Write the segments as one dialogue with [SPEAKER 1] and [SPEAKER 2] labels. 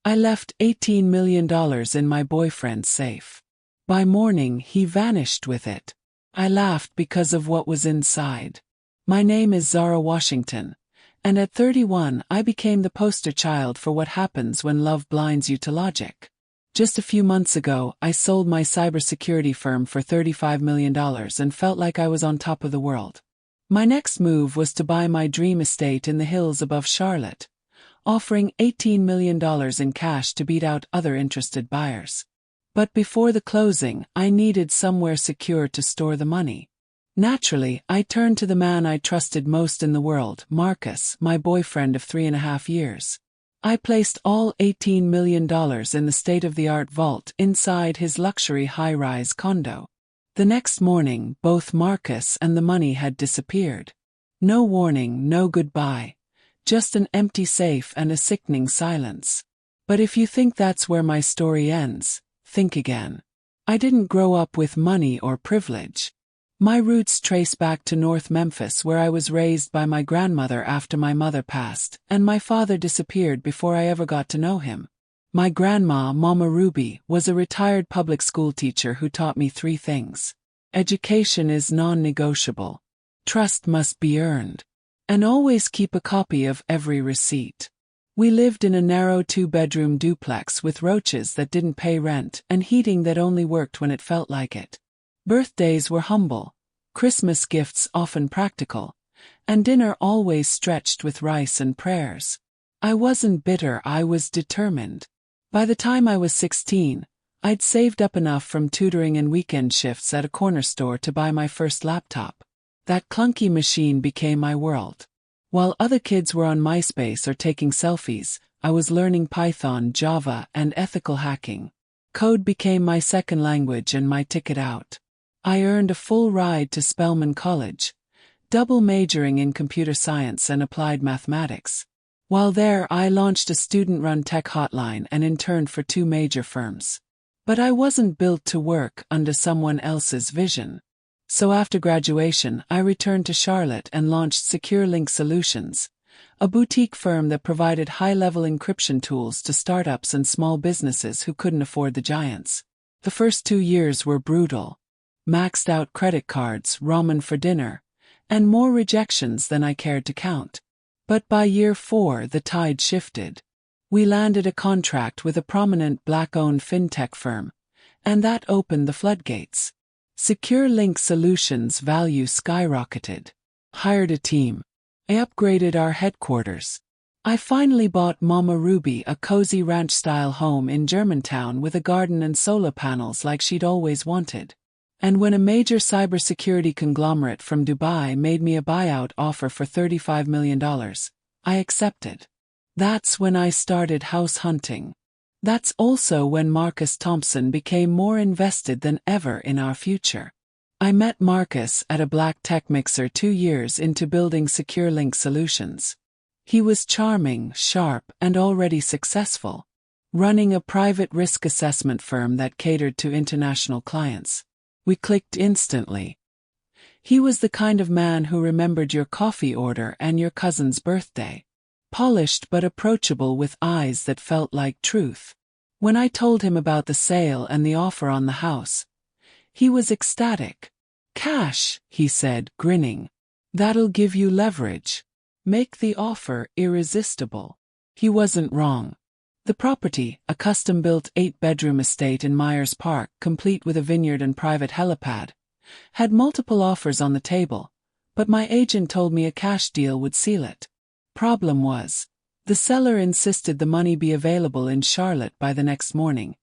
[SPEAKER 1] I left $18 million in my boyfriend's safe. By morning, he vanished with it. I laughed because of what was inside. My name is Zara Washington, and at 31 I became the poster child for what happens when love blinds you to logic. Just a few months ago, I sold my cybersecurity firm for $35 million and felt like I was on top of the world. My next move was to buy my dream estate in the hills above Charlotte, offering $18 million in cash to beat out other interested buyers. But before the closing, I needed somewhere secure to store the money. Naturally, I turned to the man I trusted most in the world, Marcus, my boyfriend of 3.5 years. I placed all $18 million in the state-of-the-art vault inside his luxury high-rise condo. The next morning, both Marcus and the money had disappeared. No warning, no goodbye. Just an empty safe and a sickening silence. But if you think that's where my story ends, think again. I didn't grow up with money or privilege. My roots trace back to North Memphis, where I was raised by my grandmother after my mother passed, and my father disappeared before I ever got to know him. My grandma, Mama Ruby, was a retired public school teacher who taught me 3 things. Education is non-negotiable. Trust must be earned. And always keep a copy of every receipt. We lived in a narrow 2-bedroom duplex with roaches that didn't pay rent and heating that only worked when it felt like it. Birthdays were humble, Christmas gifts often practical, and dinner always stretched with rice and prayers. I wasn't bitter, I was determined. By the time I was 16, I'd saved up enough from tutoring and weekend shifts at a corner store to buy my first laptop. That clunky machine became my world. While other kids were on MySpace or taking selfies, I was learning Python, Java, and ethical hacking. Code became my second language and my ticket out. I earned a full ride to Spelman College, double majoring in computer science and applied mathematics. While there, I launched a student-run tech hotline and interned for 2 major firms. But I wasn't built to work under someone else's vision. So after graduation, I returned to Charlotte and launched Secure Link Solutions, a boutique firm that provided high-level encryption tools to startups and small businesses who couldn't afford the giants. The first 2 years were brutal. Maxed out credit cards, ramen for dinner, and more rejections than I cared to count. But by year 4, the tide shifted. We landed a contract with a prominent black-owned fintech firm, and that opened the floodgates. Secure Link Solutions' value skyrocketed. Hired a team. I upgraded our headquarters. I finally bought Mama Ruby a cozy ranch-style home in Germantown with a garden and solar panels like she'd always wanted. And when a major cybersecurity conglomerate from Dubai made me a buyout offer for $35 million, I accepted. That's when I started house hunting. That's also when Marcus Thompson became more invested than ever in our future. I met Marcus at a black tech mixer 2 years into building Secure Link Solutions. He was charming, sharp, and already successful, running a private risk assessment firm that catered to international clients. We clicked instantly. He was the kind of man who remembered your coffee order and your cousin's birthday. Polished but approachable with eyes that felt like truth. When I told him about the sale and the offer on the house, he was ecstatic. "Cash," he said, grinning. "That'll give you leverage. Make the offer irresistible." He wasn't wrong. The property, a custom-built 8-bedroom estate in Myers Park, complete with a vineyard and private helipad, had multiple offers on the table, but my agent told me a cash deal would seal it. Problem was, the seller insisted the money be available in Charlotte by the next morning,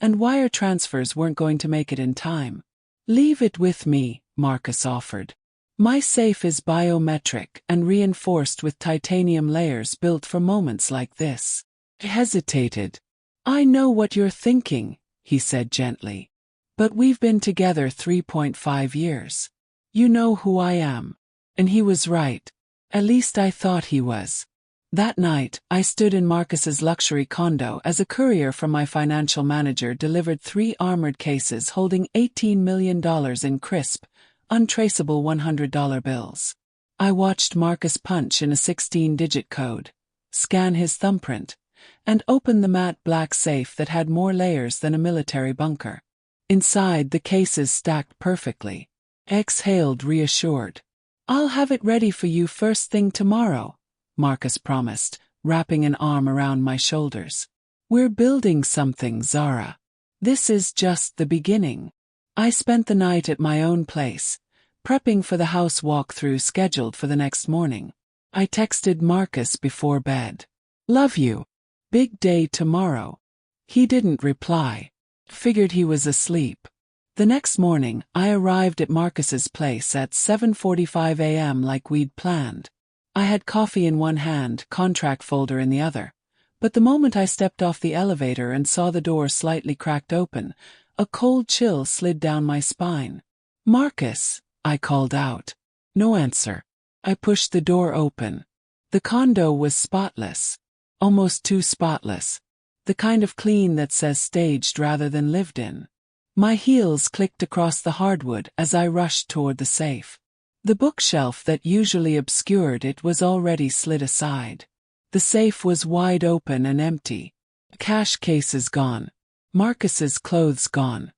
[SPEAKER 1] and wire transfers weren't going to make it in time. "Leave it with me," Marcus offered. "My safe is biometric and reinforced with titanium layers built for moments like this." I hesitated. "I know what you're thinking," he said gently. "But we've been together 3.5 years. You know who I am." And he was right. At least I thought he was. That night, I stood in Marcus's luxury condo as a courier from my financial manager delivered 3 armored cases holding $18 million in crisp, untraceable $100 bills. I watched Marcus punch in a 16-digit code, scan his thumbprint, and opened the matte black safe that had more layers than a military bunker. Inside, the cases stacked perfectly. Exhaled, reassured. "I'll have it ready for you first thing tomorrow," Marcus promised, wrapping an arm around my shoulders. "We're building something, Zara. This is just the beginning." I spent the night at my own place, prepping for the house walkthrough scheduled for the next morning. I texted Marcus before bed. "Love you. Big day tomorrow." He didn't reply. Figured he was asleep. The next morning, I arrived at Marcus's place at 7:45 a.m. like we'd planned. I had coffee in one hand, contract folder in the other. But the moment I stepped off the elevator and saw the door slightly cracked open, a cold chill slid down my spine. "Marcus," I called out. No answer. I pushed the door open. The condo was spotless. Almost too spotless. The kind of clean that says staged rather than lived in. My heels clicked across the hardwood as I rushed toward the safe. The bookshelf that usually obscured it was already slid aside. The safe was wide open and empty. Cash cases gone. Marcus's clothes gone.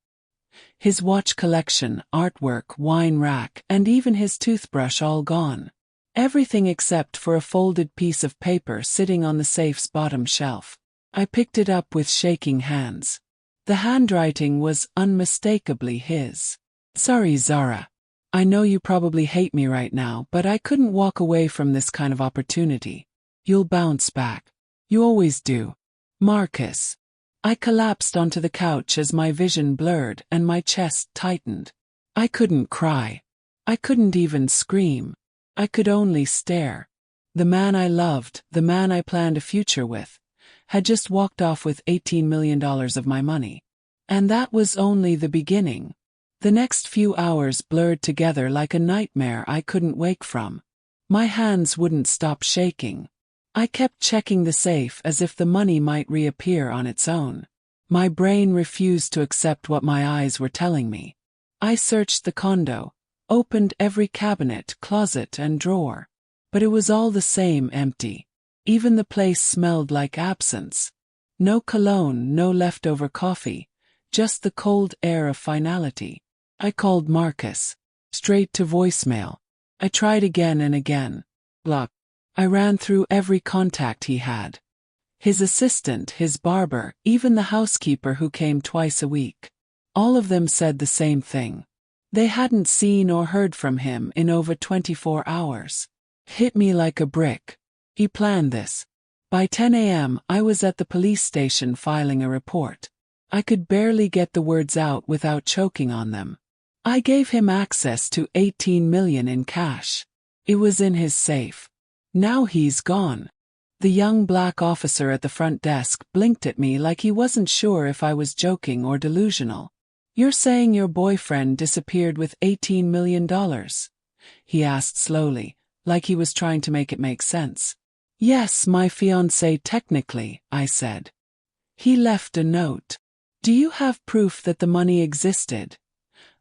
[SPEAKER 1] His watch collection, artwork, wine rack, and even his toothbrush all gone. Everything except for a folded piece of paper sitting on the safe's bottom shelf. I picked it up with shaking hands. The handwriting was unmistakably his. "Sorry, Zara. I know you probably hate me right now, but I couldn't walk away from this kind of opportunity. You'll bounce back. You always do. Marcus." I collapsed onto the couch as my vision blurred and my chest tightened. I couldn't cry. I couldn't even scream. I could only stare. The man I loved, the man I planned a future with, had just walked off with $18 million of my money. And that was only the beginning. The next few hours blurred together like a nightmare I couldn't wake from. My hands wouldn't stop shaking. I kept checking the safe as if the money might reappear on its own. My brain refused to accept what my eyes were telling me. I searched the condo, opened every cabinet, closet, and drawer. But it was all the same, empty. Even the place smelled like absence. No cologne, no leftover coffee, just the cold air of finality. I called Marcus. Straight to voicemail. I tried again and again. Block. I ran through every contact he had. His assistant, his barber, even the housekeeper who came twice a week. All of them said the same thing. They hadn't seen or heard from him in over 24 hours. Hit me like a brick. He planned this. By 10 a.m., I was at the police station filing a report. I could barely get the words out without choking on them. I gave him access to $18 million in cash. It was in his safe. Now he's gone. The young black officer at the front desk blinked at me like he wasn't sure if I was joking or delusional. "You're saying your boyfriend disappeared with $18 million? He asked slowly, like he was trying to make it make sense. "Yes, my fiancé technically," I said. "He left a note." "Do you have proof that the money existed?"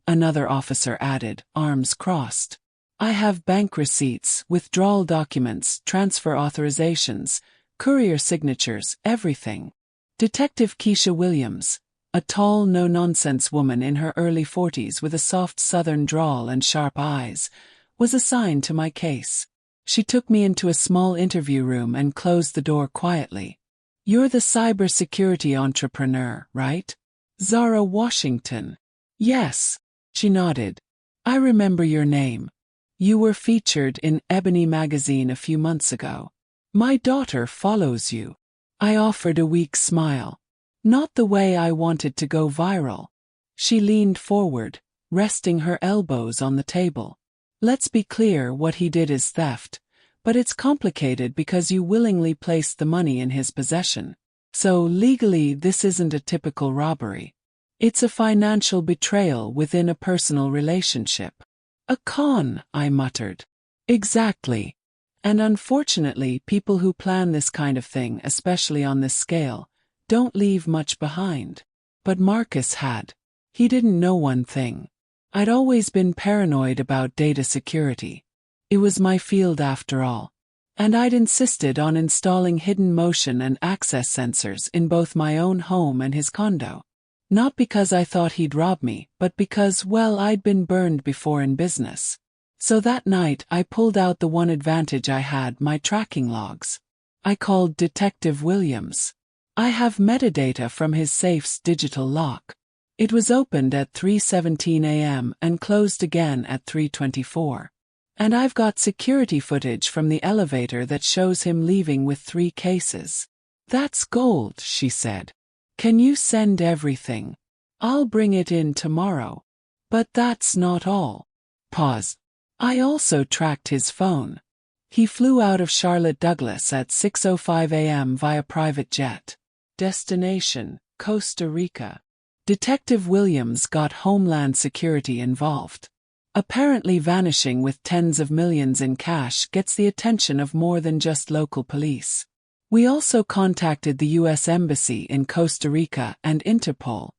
[SPEAKER 1] Another officer added, arms crossed. "I have bank receipts, withdrawal documents, transfer authorizations, courier signatures, everything." Detective Keisha Williams, a tall, no-nonsense woman in her early 40s with a soft southern drawl and sharp eyes, was assigned to my case. She took me into a small interview room and closed the door quietly. "You're the cybersecurity entrepreneur, right? Zara Washington." "Yes." She nodded. "I remember your name. You were featured in Ebony magazine a few months ago. My daughter follows you." I offered a weak smile. Not the way I wanted to go viral. She leaned forward, resting her elbows on the table. "Let's be clear, what he did is theft, but it's complicated because you willingly placed the money in his possession. So legally, this isn't a typical robbery. It's a financial betrayal within a personal relationship." "A con," I muttered. "Exactly. And unfortunately, people who plan this kind of thing, especially on this scale, don't leave much behind." But Marcus had. He didn't know one thing. I'd always been paranoid about data security. It was my field after all. And I'd insisted on installing hidden motion and access sensors in both my own home and his condo. Not because I thought he'd rob me, but because, well, I'd been burned before in business. So that night I pulled out the one advantage I had, my tracking logs. I called Detective Williams. I have metadata from his safe's digital lock. It was opened at 3:17 a.m. and closed again at 3:24. And I've got security footage from the elevator that shows him leaving with 3 cases. That's gold, she said. Can you send everything? I'll bring it in tomorrow. But that's not all. Pause. I also tracked his phone. He flew out of Charlotte Douglas at 6:05 a.m. via private jet. Destination, Costa Rica. Detective Williams got Homeland Security involved. Apparently vanishing with tens of millions in cash gets the attention of more than just local police. We also contacted the U.S. Embassy in Costa Rica and Interpol.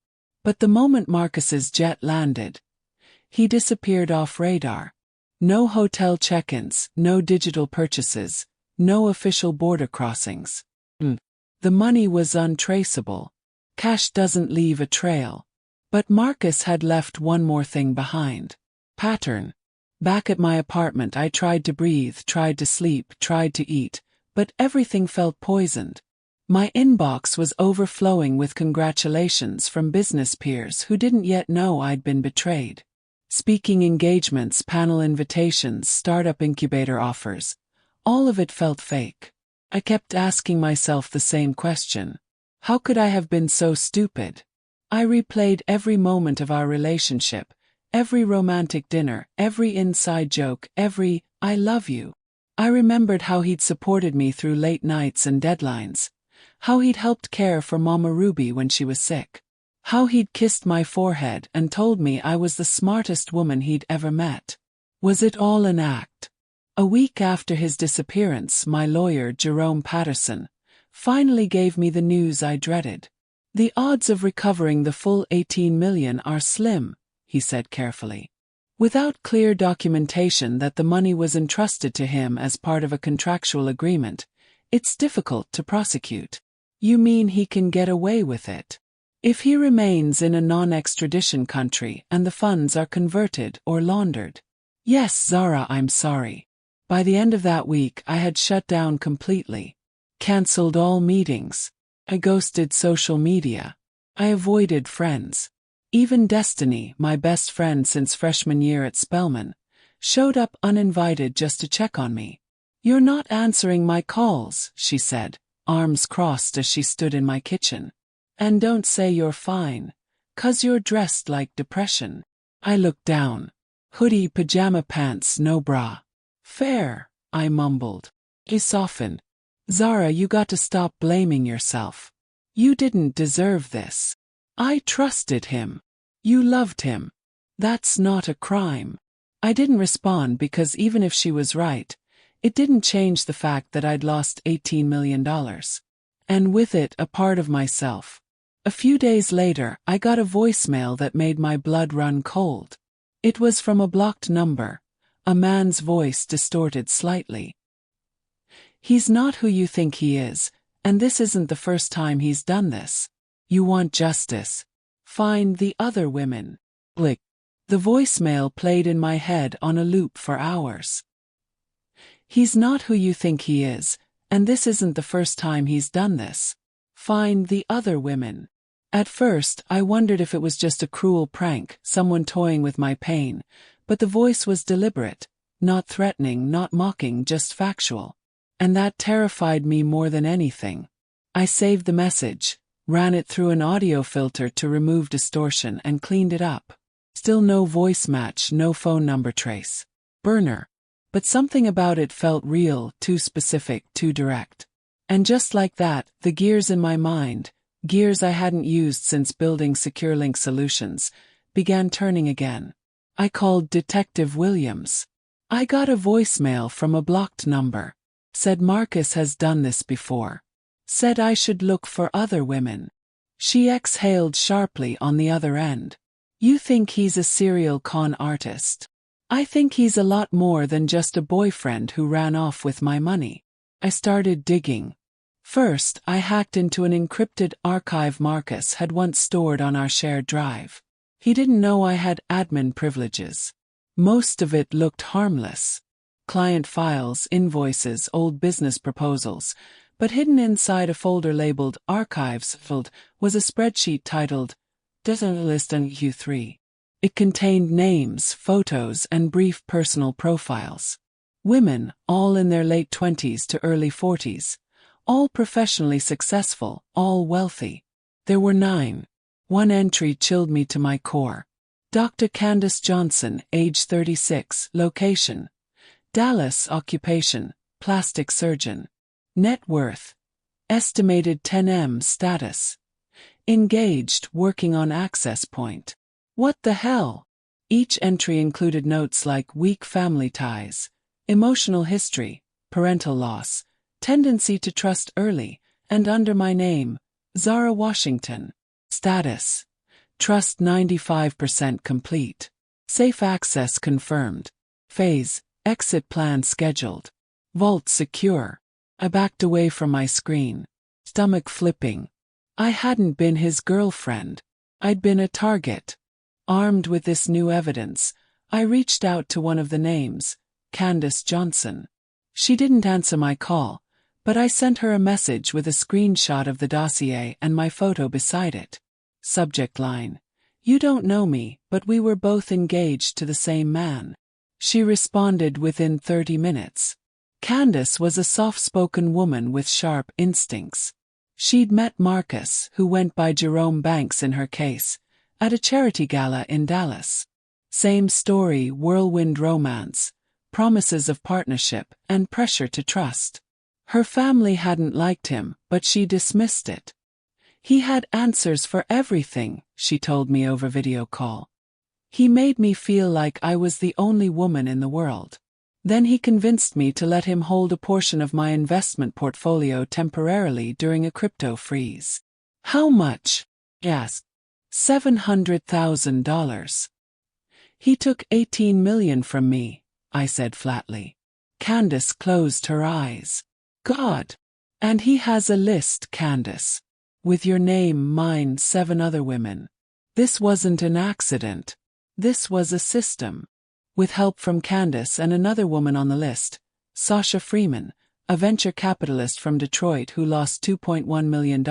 [SPEAKER 1] But the moment Marcus's jet landed, he disappeared off radar. No hotel check-ins, no digital purchases, no official border crossings. The money was untraceable. Cash doesn't leave a trail. But Marcus had left one more thing behind. Pattern. Back at my apartment I tried to breathe, tried to sleep, tried to eat, but everything felt poisoned. My inbox was overflowing with congratulations from business peers who didn't yet know I'd been betrayed. Speaking engagements, panel invitations, startup incubator offers. All of it felt fake. I kept asking myself the same question. How could I have been so stupid? I replayed every moment of our relationship. Every romantic dinner, every inside joke, every, I love you. I remembered how he'd supported me through late nights and deadlines. How he'd helped care for Mama Ruby when she was sick. How he'd kissed my forehead and told me I was the smartest woman he'd ever met. Was it all an act? A week after his disappearance, my lawyer, Jerome Patterson, finally gave me the news I dreaded. The odds of recovering the full 18 million are slim, he said carefully. Without clear documentation that the money was entrusted to him as part of a contractual agreement, it's difficult to prosecute. You mean he can get away with it? If he remains in a non-extradition country and the funds are converted or laundered? Yes, Zara, I'm sorry. By the end of that week I had shut down completely. Cancelled all meetings. I ghosted social media. I avoided friends. Even Destiny, my best friend since freshman year at Spelman, showed up uninvited just to check on me. You're not answering my calls, she said, arms crossed as she stood in my kitchen. And don't say you're fine, 'cause you're dressed like depression. I looked down. Hoodie, pajama pants, no bra. Fair, I mumbled. He softened. Zara, you got to stop blaming yourself. You didn't deserve this. I trusted him. You loved him. That's not a crime. I didn't respond because even if she was right, it didn't change the fact that I'd lost $18 million. And with it, a part of myself. A few days later, I got a voicemail that made my blood run cold. It was from a blocked number, a man's voice distorted slightly. He's not who you think he is, and this isn't the first time he's done this. You want justice. Find the other women. Click. The voicemail played in my head on a loop for hours. He's not who you think he is, and this isn't the first time he's done this. Find the other women. At first, I wondered if it was just a cruel prank, someone toying with my pain, but the voice was deliberate, not threatening, not mocking, just factual. And that terrified me more than anything. I saved the message, ran it through an audio filter to remove distortion and cleaned it up. Still no voice match, no phone number trace. Burner. But something about it felt real, too specific, too direct. And just like that, the gears in my mind, gears I hadn't used since building secure link solutions, began turning again. I called Detective Williams. I got a voicemail from a blocked number. Said Marcus has done this before. Said I should look for other women. She exhaled sharply on the other end. You think he's a serial con artist? I think he's a lot more than just a boyfriend who ran off with my money. I started digging. First, I hacked into an encrypted archive Marcus had once stored on our shared drive. He didn't know I had admin privileges. Most of it looked harmless. Client files, invoices, old business proposals, but hidden inside a folder labeled Archives was a spreadsheet titled Data List and Q3. It contained names, photos, and brief personal profiles. Women, all in their late 20s to early 40s. All professionally successful, all wealthy. There were 9. One entry chilled me to my core. Dr. Candace Johnson, age 36, location. Dallas, occupation, plastic surgeon. Net worth. Estimated 10M status. Engaged, working on access point. What the hell? Each entry included notes like weak family ties, emotional history, parental loss, tendency to trust early, and under my name, Zara Washington. Status. Trust 95% complete. Safe access confirmed. Phase. Exit plan scheduled. Vault secure. I backed away from my screen. Stomach flipping. I hadn't been his girlfriend. I'd been a target. Armed with this new evidence, I reached out to one of the names, Candace Johnson. She didn't answer my call, but I sent her a message with a screenshot of the dossier and my photo beside it. Subject line. You don't know me, but we were both engaged to the same man. She responded within 30 minutes. Candace was a soft-spoken woman with sharp instincts. She'd met Marcus, who went by Jerome Banks in her case, at a charity gala in Dallas. Same story, whirlwind romance, promises of partnership, and pressure to trust. Her family hadn't liked him, but she dismissed it. He had answers for everything, she told me over video call. He made me feel like I was the only woman in the world. Then he convinced me to let him hold a portion of my investment portfolio temporarily during a crypto freeze. How much? I asked. $700,000. He took $18 million from me, I said flatly. Candace closed her eyes. God. And he has a list, Candace. With your name, mine, 7 other women. This wasn't an accident. This was a system. With help from Candace and another woman on the list, Sasha Freeman, a venture capitalist from Detroit who lost $2.1 million,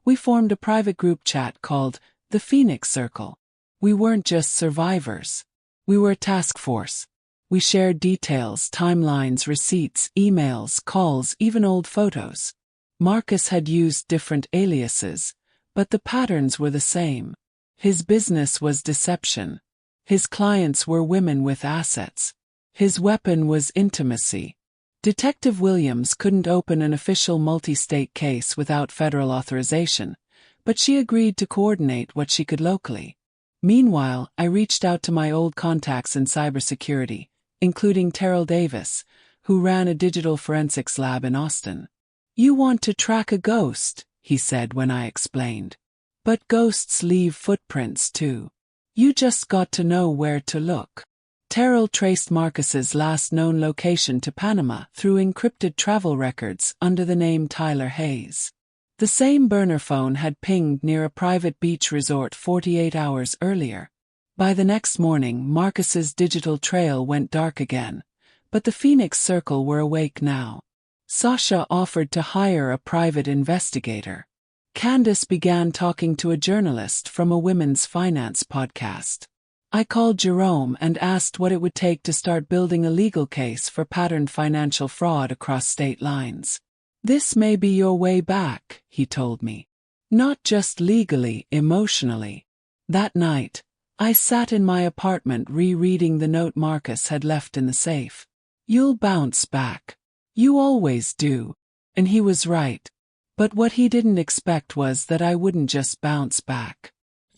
[SPEAKER 1] we formed a private group chat called the Phoenix Circle. We weren't just survivors. We were a task force. We shared details, timelines, receipts, emails, calls, even old photos. Marcus had used different aliases, but the patterns were the same. His business was deception. His clients were women with assets. His weapon was intimacy. Detective Williams couldn't open an official multi-state case without federal authorization, but she agreed to coordinate what she could locally. Meanwhile, I reached out to my old contacts in cybersecurity, including Terrell Davis, who ran a digital forensics lab in Austin. You want to track a ghost, he said when I explained. But ghosts leave footprints too. You just got to know where to look. Terrell traced Marcus's last known location to Panama through encrypted travel records under the name Tyler Hayes. The same burner phone had pinged near a private beach resort 48 hours earlier. By the next morning, Marcus's digital trail went dark again, but the Phoenix Circle were awake now. Sasha offered to hire a private investigator. Candace began talking to a journalist from a women's finance podcast. I called Jerome and asked what it would take to start building a legal case for patterned financial fraud across state lines. This may be your way back, he told me. Not just legally, emotionally. That night, I sat in my apartment rereading the note Marcus had left in the safe. You'll bounce back. You always do. And he was right. But what he didn't expect was that I wouldn't just bounce back.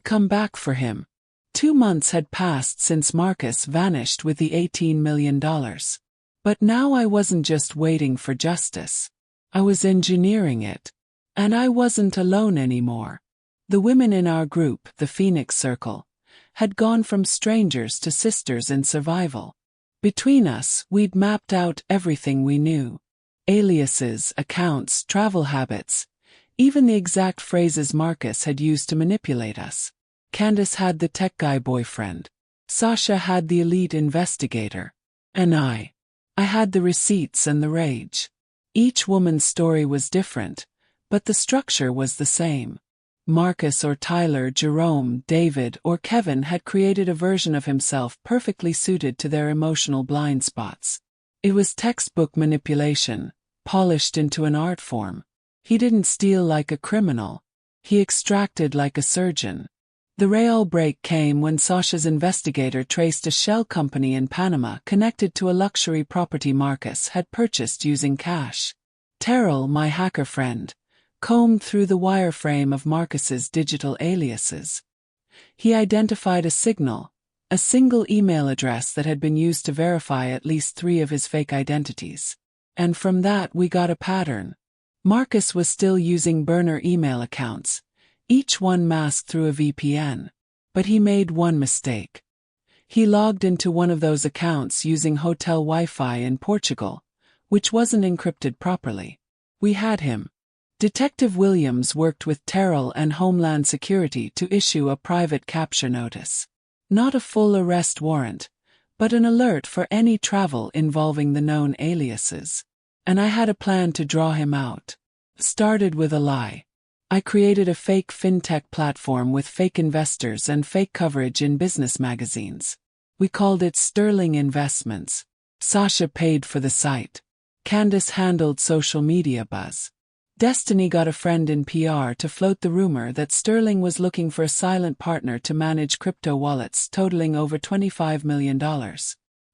[SPEAKER 1] Come back for him. 2 months had passed since Marcus vanished with the $18 million. But now I wasn't just waiting for justice. I was engineering it. And I wasn't alone anymore. The women in our group, the Phoenix Circle, had gone from strangers to sisters in survival. Between us, we'd mapped out everything we knew. aliases, accounts, travel habits, even the exact phrases Marcus had used to manipulate us. Candace had the tech guy boyfriend. Sasha had the elite investigator. And I had the receipts and the rage. Each woman's story was different, but the structure was the same. Marcus or Tyler, Jerome, David, or Kevin had created a version of himself perfectly suited to their emotional blind spots. It was textbook manipulation, polished into an art form. He didn't steal like a criminal. He extracted like a surgeon. The real break came when Sasha's investigator traced a shell company in Panama connected to a luxury property Marcus had purchased using cash. Terrell, my hacker friend, combed through the wireframe of Marcus's digital aliases. He identified a single email address that had been used to verify at least 3 of his fake identities. And from that we got a pattern. Marcus was still using burner email accounts, each one masked through a VPN. But he made one mistake. He logged into one of those accounts using hotel Wi-Fi in Portugal, which wasn't encrypted properly. We had him. Detective Williams worked with Terrell and Homeland Security to issue a private capture notice. Not a full arrest warrant, but an alert for any travel involving the known aliases. And I had a plan to draw him out. Started with a lie. I created a fake fintech platform with fake investors and fake coverage in business magazines. We called it Sterling Investments. Sasha paid for the site. Candace handled social media buzz. Destiny got a friend in PR to float the rumor that Sterling was looking for a silent partner to manage crypto wallets totaling over $25 million.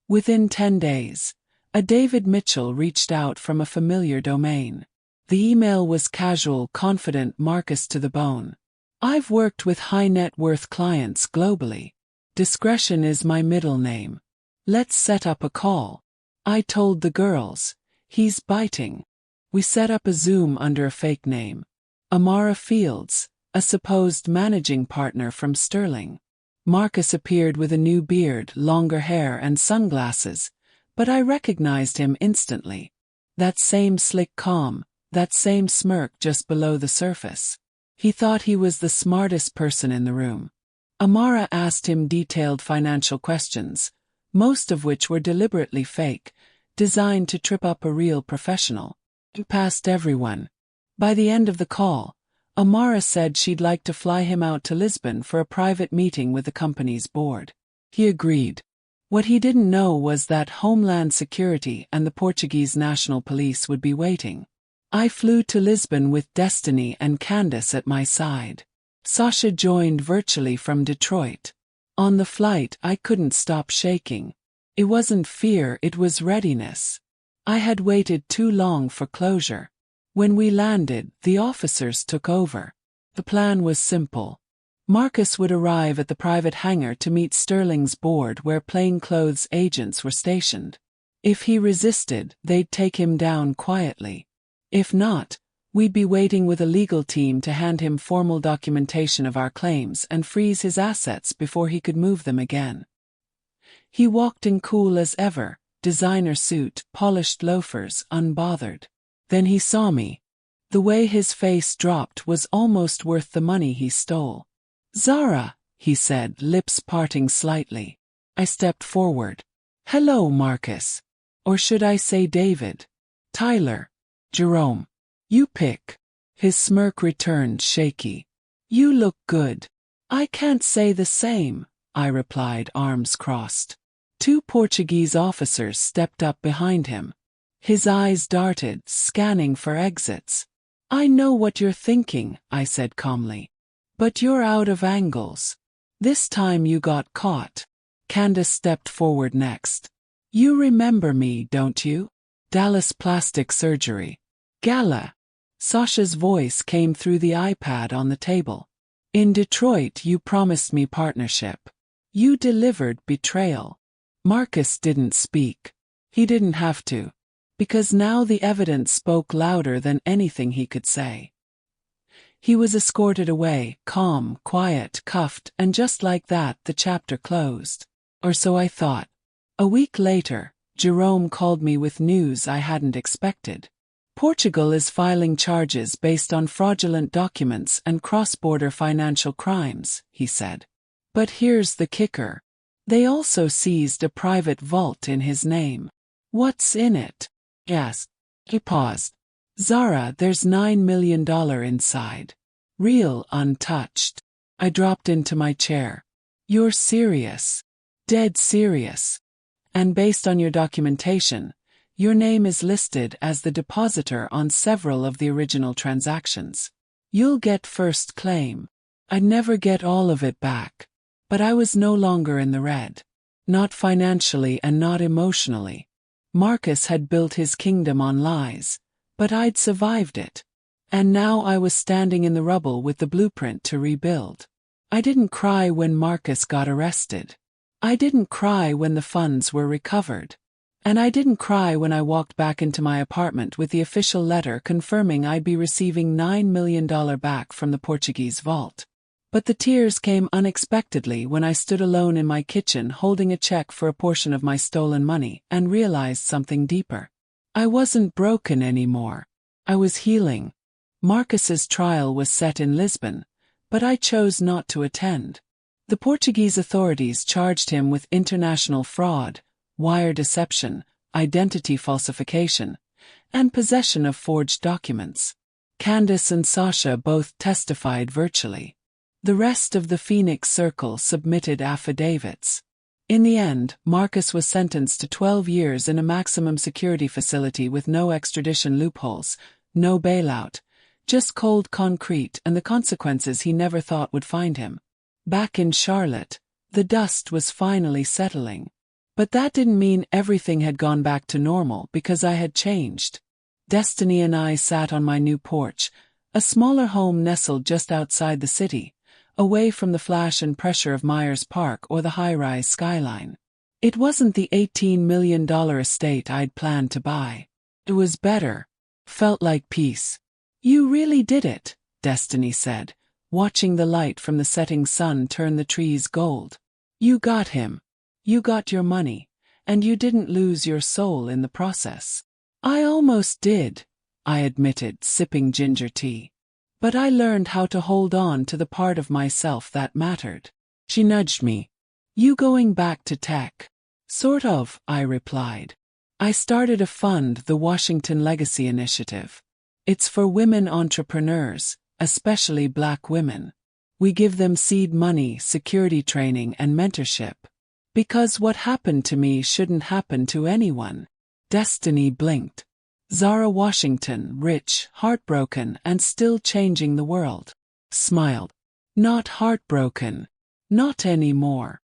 [SPEAKER 1] Within 10 days, a David Mitchell reached out from a familiar domain. The email was casual, confident, Marcus to the bone. I've worked with high net worth clients globally. Discretion is my middle name. Let's set up a call. I told the girls. He's biting. We set up a Zoom under a fake name. Amara Fields, a supposed managing partner from Sterling. Marcus appeared with a new beard, longer hair and sunglasses, but I recognized him instantly. That same slick calm, that same smirk just below the surface. He thought he was the smartest person in the room. Amara asked him detailed financial questions, most of which were deliberately fake, designed to trip up a real professional. He passed everyone. By the end of the call, Amara said she'd like to fly him out to Lisbon for a private meeting with the company's board. He agreed. What he didn't know was that Homeland Security and the Portuguese National Police would be waiting. I flew to Lisbon with Destiny and Candace at my side. Sasha joined virtually from Detroit. On the flight, I couldn't stop shaking. It wasn't fear, it was readiness. I had waited too long for closure. When we landed, the officers took over. The plan was simple. Marcus would arrive at the private hangar to meet Sterling's board where plainclothes agents were stationed. If he resisted, they'd take him down quietly. If not, we'd be waiting with a legal team to hand him formal documentation of our claims and freeze his assets before he could move them again. He walked in cool as ever, designer suit, polished loafers, unbothered. Then he saw me. The way his face dropped was almost worth the money he stole. "Zara," he said, lips parting slightly. I stepped forward. "Hello, Marcus. Or should I say David? Tyler. Jerome. You pick." His smirk returned, shaky. "You look good." "I can't say the same," I replied, arms crossed. 2 Portuguese officers stepped up behind him. His eyes darted, scanning for exits. "I know what you're thinking," I said calmly. "But you're out of angles. This time you got caught." Candace stepped forward next. "You remember me, don't you? Dallas Plastic Surgery. Gala." Sasha's voice came through the iPad on the table. "In Detroit you promised me partnership. You delivered betrayal." Marcus didn't speak. He didn't have to. Because now the evidence spoke louder than anything he could say. He was escorted away, calm, quiet, cuffed, and just like that the chapter closed. Or so I thought. A week later, Jerome called me with news I hadn't expected. Portugal is filing charges based on fraudulent documents and cross-border financial crimes, he said. But here's the kicker. They also seized a private vault in his name. What's in it? Yes. He paused. Zara, there's $9 million inside. Real, untouched. I dropped into my chair. You're serious. Dead serious. And based on your documentation, your name is listed as the depositor on several of the original transactions. You'll get first claim. I'd never get all of it back. But I was no longer in the red. Not financially and not emotionally. Marcus had built his kingdom on lies, but I'd survived it. And now I was standing in the rubble with the blueprint to rebuild. I didn't cry when Marcus got arrested. I didn't cry when the funds were recovered. And I didn't cry when I walked back into my apartment with the official letter confirming I'd be receiving $9 million back from the Portuguese vault. But the tears came unexpectedly when I stood alone in my kitchen holding a check for a portion of my stolen money and realized something deeper. I wasn't broken anymore. I was healing. Marcus's trial was set in Lisbon, but I chose not to attend. The Portuguese authorities charged him with international fraud, wire deception, identity falsification, and possession of forged documents. Candace and Sasha both testified virtually. The rest of the Phoenix Circle submitted affidavits. In the end, Marcus was sentenced to 12 years in a maximum security facility with no extradition loopholes, no bailout, just cold concrete and the consequences he never thought would find him. Back in Charlotte, the dust was finally settling. But that didn't mean everything had gone back to normal because I had changed. Destiny and I sat on my new porch, a smaller home nestled just outside the city, away from the flash and pressure of Myers Park or the high-rise skyline. It wasn't the $18 million estate I'd planned to buy. It was better. Felt like peace. You really did it, Destiny said, watching the light from the setting sun turn the trees gold. You got him. You got your money, and you didn't lose your soul in the process. I almost did, I admitted, sipping ginger tea. But I learned how to hold on to the part of myself that mattered. She nudged me. You going back to tech? Sort of, I replied. I started a fund, the Washington Legacy Initiative. It's for women entrepreneurs, especially Black women. We give them seed money, security training, and mentorship. Because what happened to me shouldn't happen to anyone. Destiny blinked. Zara Washington, rich, heartbroken, and still changing the world. Smiled. Not heartbroken. Not anymore.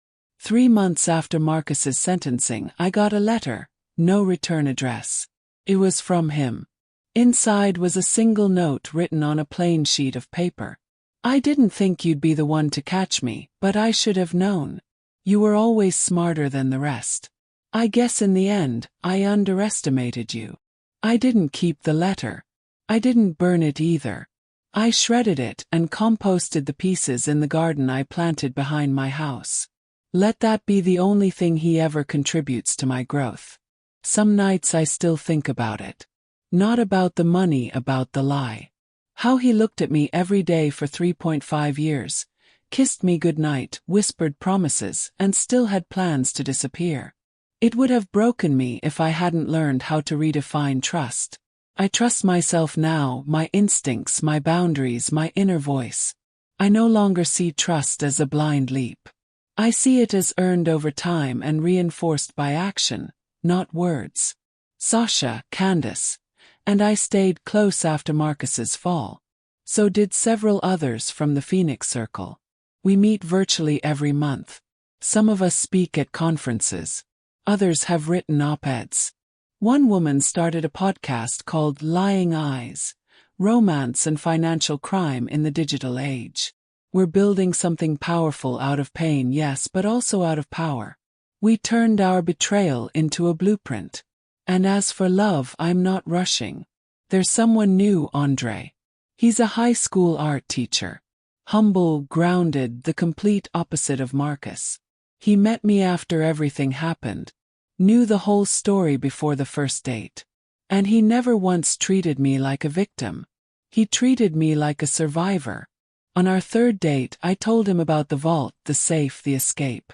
[SPEAKER 1] 3 months after Marcus's sentencing, I got a letter, no return address. It was from him. Inside was a single note written on a plain sheet of paper. I didn't think you'd be the one to catch me, but I should have known. You were always smarter than the rest. I guess in the end, I underestimated you. I didn't keep the letter. I didn't burn it either. I shredded it and composted the pieces in the garden I planted behind my house. Let that be the only thing he ever contributes to my growth. Some nights I still think about it. Not about the money, about the lie. How he looked at me every day for 3.5 years, kissed me goodnight, whispered promises, and still had plans to disappear. It would have broken me if I hadn't learned how to redefine trust. I trust myself now, my instincts, my boundaries, my inner voice. I no longer see trust as a blind leap. I see it as earned over time and reinforced by action, not words. Sasha, Candace, and I stayed close after Marcus's fall. So did several others from the Phoenix Circle. We meet virtually every month. Some of us speak at conferences. Others have written op-eds. One woman started a podcast called Lying Eyes, Romance and Financial Crime in the Digital Age. We're building something powerful out of pain, yes, but also out of power. We turned our betrayal into a blueprint. And as for love, I'm not rushing. There's someone new, Andre. He's a high school art teacher. Humble, grounded, the complete opposite of Marcus. He met me after everything happened. Knew the whole story before the first date. And he never once treated me like a victim. He treated me like a survivor. On our third date, I told him about the vault, the safe, the escape.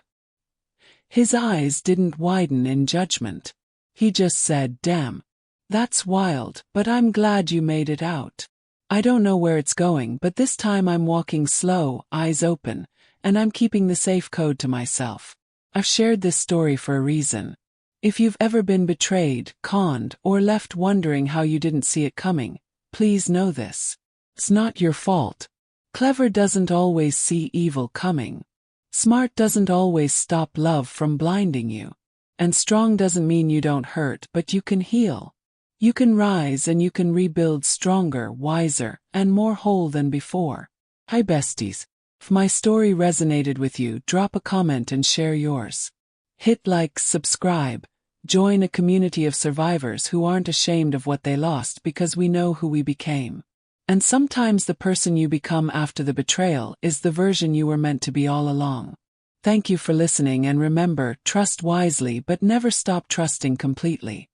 [SPEAKER 1] His eyes didn't widen in judgment. He just said, "Damn. That's wild, but I'm glad you made it out. I don't know where it's going, but this time I'm walking slow, eyes open, and I'm keeping the safe code to myself." I've shared this story for a reason. If you've ever been betrayed, conned, or left wondering how you didn't see it coming, please know this. It's not your fault. Clever doesn't always see evil coming. Smart doesn't always stop love from blinding you. And strong doesn't mean you don't hurt, but you can heal. You can rise and you can rebuild stronger, wiser, and more whole than before. Hi besties. If my story resonated with you, drop a comment and share yours. Hit like, subscribe, join a community of survivors who aren't ashamed of what they lost because we know who we became. And sometimes the person you become after the betrayal is the version you were meant to be all along. Thank you for listening, and remember, trust wisely but never stop trusting completely.